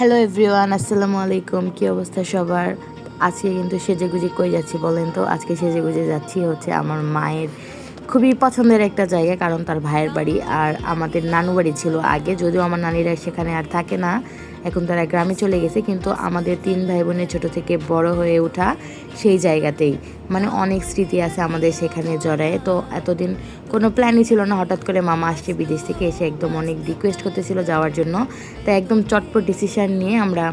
Hello everyone, আসসালামু আলাইকুম। কী অবস্থা সবার? আজকে কিন্তু সেজেগুজে কই যাচ্ছি বলেন তো? আজকে সেজেগুজে যাচ্ছি হচ্ছে আমার মায়ের খুবই পছন্দের একটা জায়গা, কারণ তার ভাইয়ের বাড়ি আর আমাদের নানু বাড়ি ছিল আগে, যদিও আমার নানিরা সেখানে আর থাকে না, এখন তারা গ্রামে চলে গেছে। কিন্তু আমাদের 3 ভাই বোনের ছোটো থেকে বড় হয়ে ওঠা সেই জায়গাতেই, মানে অনেক স্মৃতি আছে আমাদের সেখানে জড়ায়। তো এতদিন কোনো প্ল্যানই ছিল না, হঠাৎ করে মামা আসছে বিদেশ থেকে, এসে একদম অনেক রিকোয়েস্ট করতেছিল যাওয়ার জন্য। তাই একদম চটপট ডিসিশান নিয়ে আমরা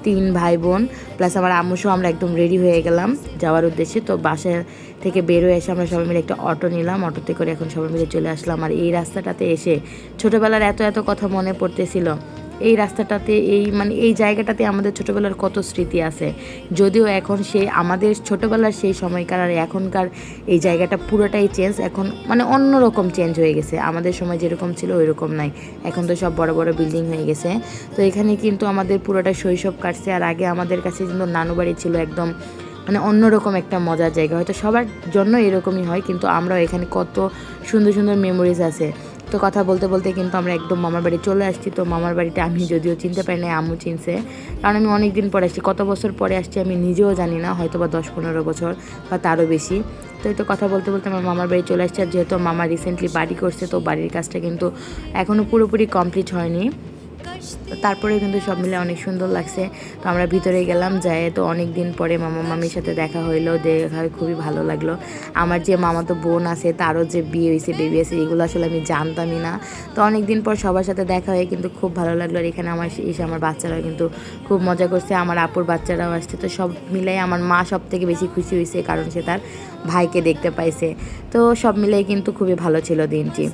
3 ভাই বোন প্লাস আমার আম্মুসহ আমরা একদম রেডি হয়ে গেলাম যাওয়ার উদ্দেশ্যে। তো বাসা থেকে বের হয়ে এসে আমরা সবাই মিলে একটা অটো নিলাম, অটোতে করে এখন সবাই মিলে চলে আসলাম। আর এই রাস্তাটাতে এসে ছোটোবেলার এত এত কথা মনে পড়তেছিল। এই রাস্তাটাতে এই জায়গাটাতে আমাদের ছোটোবেলার কত স্মৃতি আছে, যদিও এখন আমাদের ছোটোবেলার সেই সময়কার আর এখনকার এই জায়গাটা পুরোটাই চেঞ্জ। এখন অন্যরকম চেঞ্জ হয়ে গেছে, আমাদের সময় যেরকম ছিল ওই রকম নাই। এখন তো সব বড় বড় বিল্ডিং হয়ে গেছে। তো এখানে কিন্তু আমাদের পুরোটা শৈশব কাটছে। আর আগে আমাদের কাছে কিন্তু নানু বাড়ি ছিল একদম অন্যরকম একটা মজার জায়গা। হয়তো সবার জন্য এরকমই হয়, কিন্তু আমরাও এখানে কত সুন্দর সুন্দর মেমোরিজ আছে। তো কথা বলতে বলতে কিন্তু আমরা একদম মামার বাড়ি চলে আসছি। তো মামার বাড়িটা আমি যদিও চিনতে পারি না, আম্মু চিনছে, কারণ আমি অনেক দিন পরে আসছি, কত বছর পরে আসছি আমি নিজেও জানি না, হয়তো বা 10-15 বছর বা তারও বেশি। তো এই তো কথা বলতে বলতে আমার মামার বাড়ি চলে আসছে। আর যেহেতু মামা রিসেন্টলি বাড়ি করছে, তো বাড়ির কাজটা কিন্তু এখনও পুরোপুরি কমপ্লিট হয়নি। তো তারপরে কিন্তু সব মিলে অনেক সুন্দর লাগছে। তো আমরা ভিতরে গেলাম, যাই তো অনেক দিন পরে মামা মামির সাথে দেখা হইলো, দেখা হয়ে খুবই ভালো লাগলো। আমার যে মামাতো বোন আছে তারও যে বিয়ে হয়েছে, বেবি আছে, এগুলো আসলে আমি জানতামই না। তো অনেক দিন পর সবার সাথে দেখা হয়ে কিন্তু খুব ভালো লাগলো। আর এখানে আমার বাচ্চারাও কিন্তু খুব মজা করছে, আমার আপুর বাচ্চারাও আসছে। তো সব মিলাই আমার মা সব থেকে বেশি খুশি হয়েছে, কারণ সে তার ভাইকে দেখতে পাইছে। তো সব মিলাই কিন্তু খুবই ভালো ছিল দিনটি।